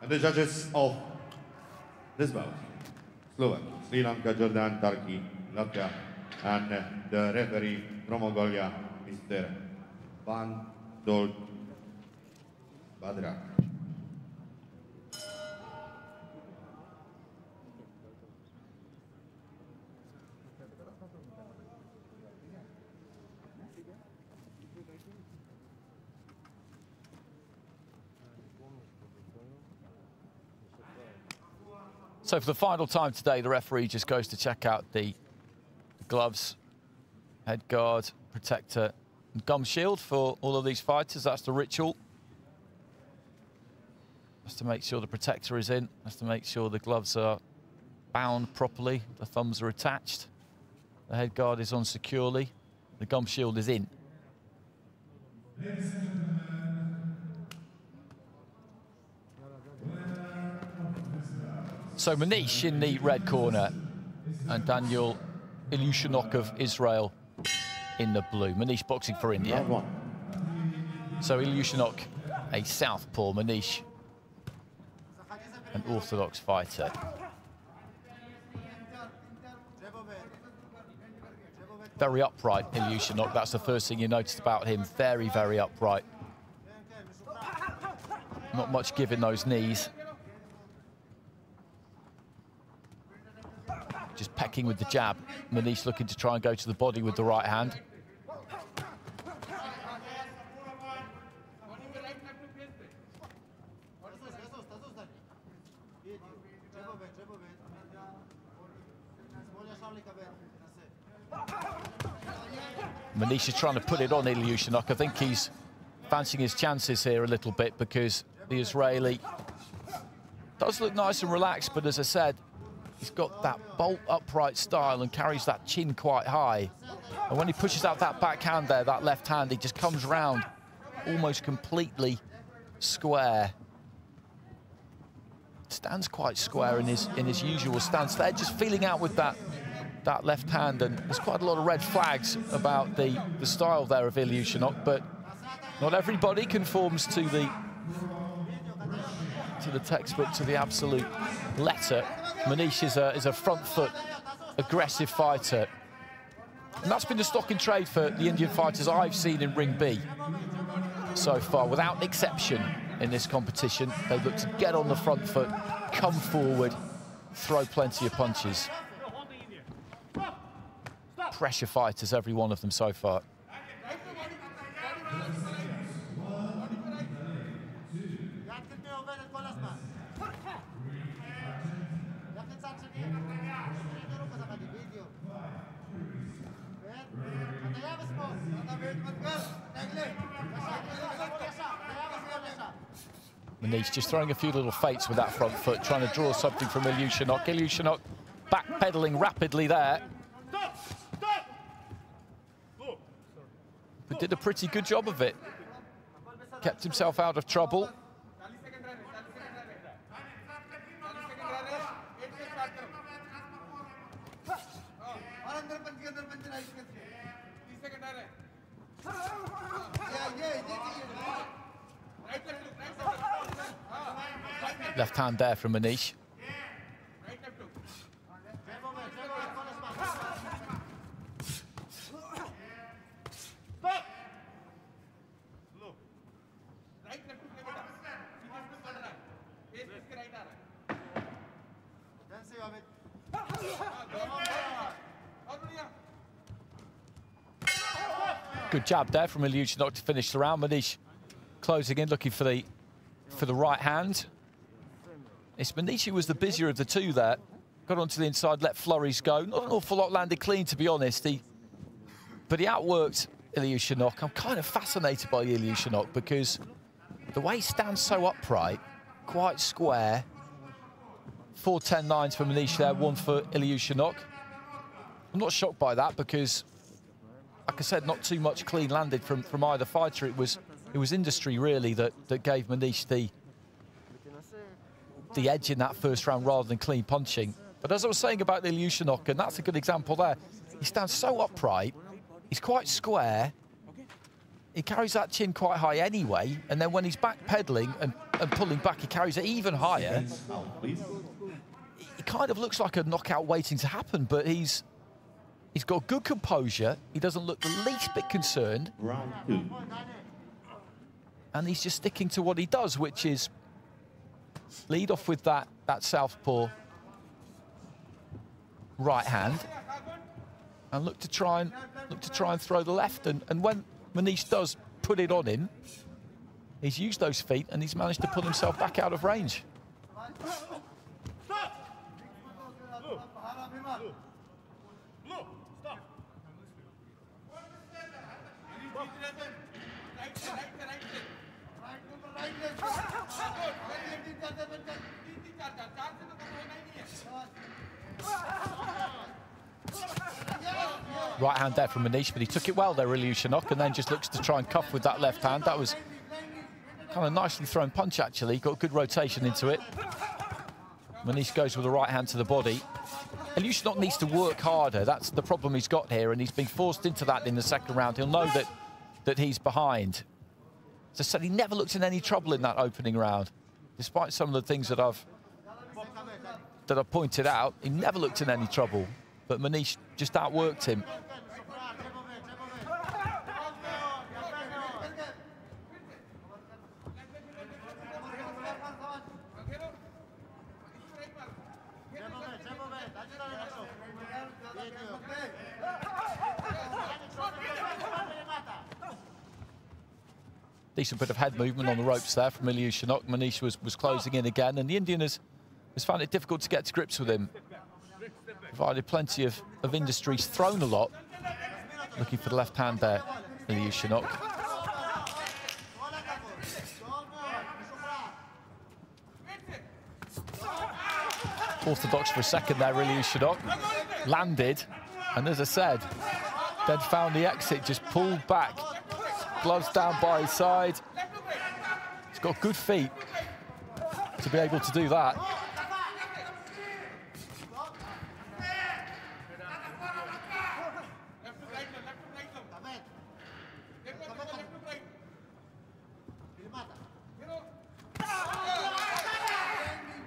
And the judges of this bout, Slovak, Sri Lanka, Jordan, Turkey, Latvia, and the referee from Mongolia, Mr. Van Dol Badra. So for the final time today, the referee just goes to check out the gloves, head guard, protector, and gum shield for all of these fighters. That's the ritual. Has to make sure the protector is in, has to make sure the gloves are bound properly, the thumbs are attached, the head guard is on securely, the gum shield is in. So Manish in the red corner and Daniel ILYUSHONOK of Israel in the blue. Manish boxing for India. So ILYUSHONOK, a southpaw, Manish, an orthodox fighter. Very upright, ILYUSHONOK. That's the first thing you noticed about him. Very, very upright. Not much give in those knees. Just pecking with the jab. Manish looking to try and go to the body with the right hand. Manish is trying to put it on ILYUSHONOK. I think he's fancying his chances here a little bit because the Israeli does look nice and relaxed, but as I said, he's got that bolt upright style and carries that chin quite high. And when he pushes out that backhand there, that left hand, he just comes round almost completely square. Stands quite square in his usual stance there, just feeling out with that left hand, and there's quite a lot of red flags about the style there of ILYUSHONOK, but not everybody conforms to the textbook, to the absolute letter. Manish is a front foot, aggressive fighter. And that's been the stock in trade for the Indian fighters I've seen in Ring B so far, without exception in this competition. They look to get on the front foot, come forward, throw plenty of punches. Pressure fighters, every one of them so far. Manish just throwing a few little feints with that front foot, trying to draw something from ILYUSHONOK. ILYUSHONOK backpedaling rapidly there. But did a pretty good job of it. Kept himself out of trouble. Left hand there from Manish. Good jab there from ILYUSHONOK to finish the round. Manish closing in, looking for the right hand. It's Manish who was the busier of the two there. Got onto the inside, let flurries go. Not an awful lot landed clean, to be honest. But he outworked ILYUSHONOK. I'm kind of fascinated by ILYUSHONOK because the way he stands so upright, quite square. 4 10-9s for Manish there, 1 for ILYUSHONOK. I'm not shocked by that because, like I said, not too much clean landed from either fighter. It was industry really that gave Manish the edge in that first round rather than clean punching. But as I was saying about ILYUSHONOK, and that's a good example there, he stands so upright, he's quite square, he carries that chin quite high anyway, and then when he's back pedaling and pulling back, he carries it even higher. It kind of looks like a knockout waiting to happen, but he's got good composure. He doesn't look the least bit concerned. Round 2. And he's just sticking to what he does, which is lead off with that southpaw right hand, and look to try and throw the left. And when Manish does put it on him, he's used those feet and he's managed to pull himself back out of range. Right hand there from Manish, but he took it well there, ILYUSHONOK, and then just looks to try and cuff with that left hand. That was kind of nicely thrown punch, actually. Got good rotation into it. Manish goes with the right hand to the body. ILYUSHONOK needs to work harder. That's the problem he's got here, and he's been forced into that in the second round. He'll know that he's behind. As I said, he never looked in any trouble in that opening round. Despite some of the things that I've pointed out, he never looked in any trouble. But Manish just outworked him. Decent bit of head movement on the ropes there from ILYUSHONOK. Manish was closing in again, and the Indian has found it difficult to get to grips with him. Provided plenty of industries, thrown a lot. Looking for the left hand there, ILYUSHONOK. Orthodox for a second there, ILYUSHONOK. Landed, and as I said, then found the exit, just pulled back. Gloves down by his side. He's got good feet to be able to do that.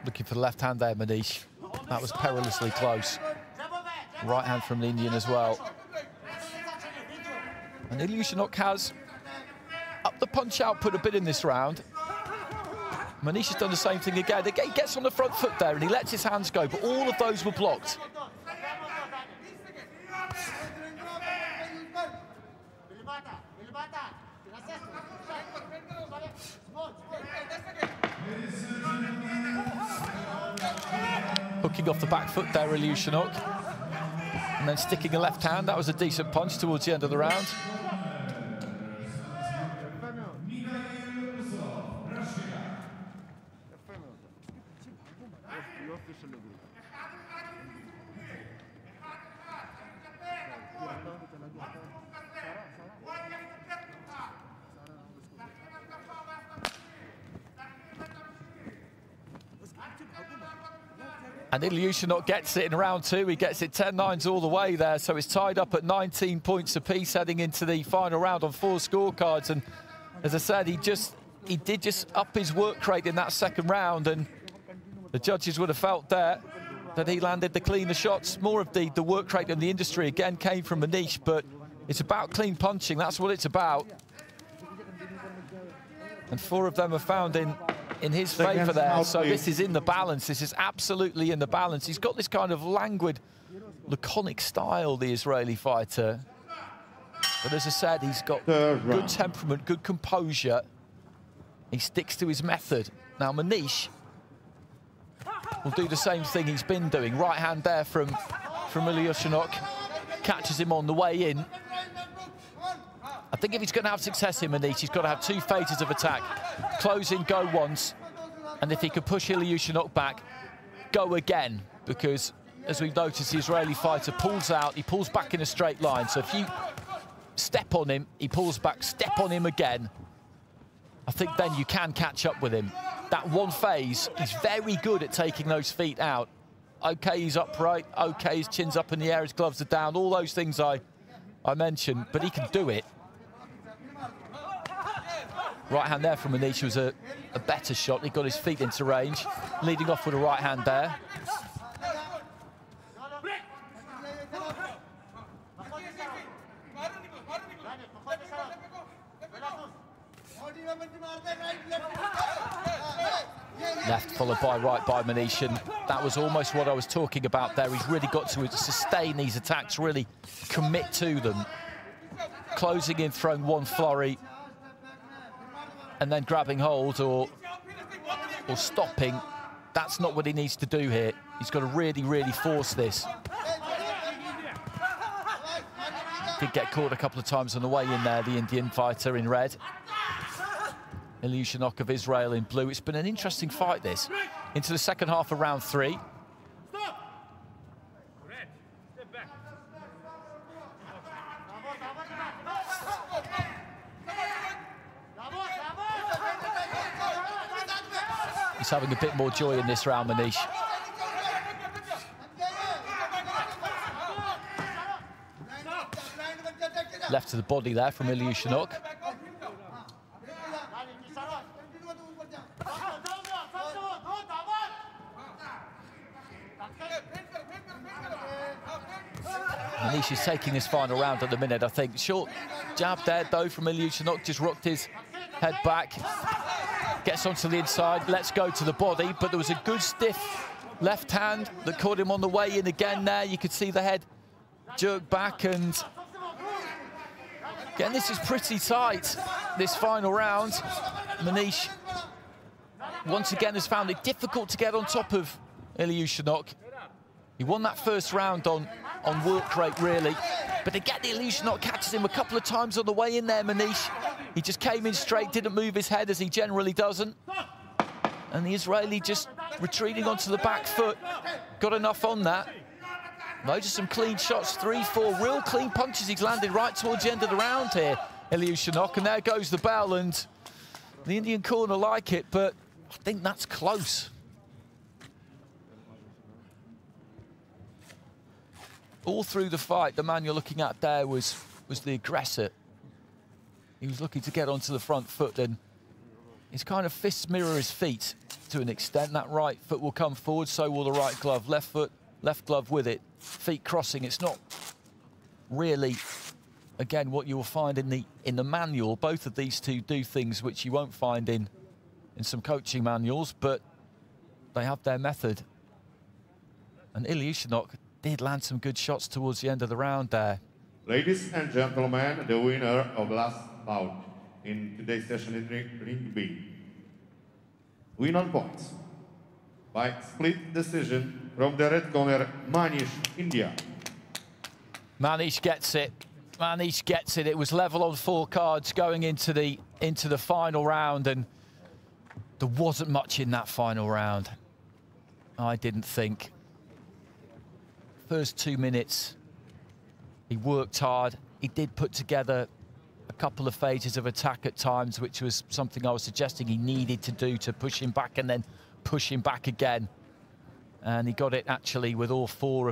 Looking for the left hand there, Manish. That was perilously close. Right hand from the Indian as well. And ILYUSHONOK has up the punch output a bit in this round. Manish has done the same thing again. He gets on the front foot there and he lets his hands go, but all of those were blocked. Hooking off the back foot there, ILYUSHONOK. And then sticking a left hand. That was a decent punch towards the end of the round. And ILYUSHONOK gets it in round 2. He gets it 10-9s all the way there. So it's tied up at 19 points apiece heading into the final round on 4 scorecards. And as I said, he did just up his work rate in that second round. And the judges would have felt there that he landed the cleaner shots. More of the work rate in the industry again came from Manish, but it's about clean punching. That's what it's about. And 4 of them are found in his favour there. So this is in the balance. This is absolutely in the balance. He's got this kind of languid, laconic style, the Israeli fighter. But as I said, he's got good temperament, good composure. He sticks to his method. Now, Manish will do the same thing he's been doing. Right hand there from ILYUSHONOK. Catches him on the way in. I think if he's going to have success in Manish, he's got to have 2 phases of attack. Close in, go once. And if he can push ILYUSHONOK back, go again. Because, as we've noticed, the Israeli fighter pulls out, he pulls back in a straight line. So if you step on him, he pulls back, step on him again. I think then you can catch up with him. That one phase, he's very good at taking those feet out. Okay, he's upright. Okay, his chin's up in the air, his gloves are down. All those things I mentioned, but he can do it. Right hand there from Manish was a better shot. He got his feet into range, leading off with a right hand there. Left followed by right by Manish, and that was almost what I was talking about there. He's really got to sustain these attacks, really commit to them. Closing in, throwing one flurry, and then grabbing hold or stopping. That's not what he needs to do here. He's got to really, really force this. Did get caught a couple of times on the way in there, the Indian fighter in red. ILYUSHONOK of Israel in blue. It's been an interesting fight, this. Into the second half of round 3. He's having a bit more joy in this round, Manish. Left to the body there from ILYUSHONOK. Manish is taking this final round at the minute, I think. Short jab there, though, from ILYUSHONOK. Just rocked his head back. Gets onto the inside, lets go to the body, but there was a good stiff left hand that caught him on the way in again there. You could see the head jerk back, and again, this is pretty tight, this final round. Manish, once again, has found it difficult to get on top of ILYUSHONOK. He won that first round on work rate, really. But again, ILYUSHONOK catches him a couple of times on the way in there, Manish. He just came in straight, didn't move his head as he generally doesn't. And the Israeli just retreating onto the back foot. Got enough on that. Those are some clean shots, 3, 4 real clean punches he's landed right towards the end of the round here, ILYUSHONOK. And there goes the bell, and the Indian corner like it, but I think that's close. All through the fight, the man you're looking at there was the aggressor. He was looking to get onto the front foot, and his kind of fists mirror his feet to an extent. That right foot will come forward, so will the right glove. Left foot, left glove with it. Feet crossing. It's not really, again, what you will find in the manual. Both of these two do things which you won't find in some coaching manuals, but they have their method. And ILYUSHONOK did land some good shots towards the end of the round there. Ladies and gentlemen, the winner of last bout in today's session in Ring B. Win on points by split decision from the red corner, MANISH, India. Manish gets it. Manish gets it. It was level on 4 cards going into the final round, and there wasn't much in that final round, I didn't think. First 2 minutes, he worked hard. He did put together a couple of phases of attack at times, which was something I was suggesting he needed to do to push him back and then push him back again. And he got it actually with all 4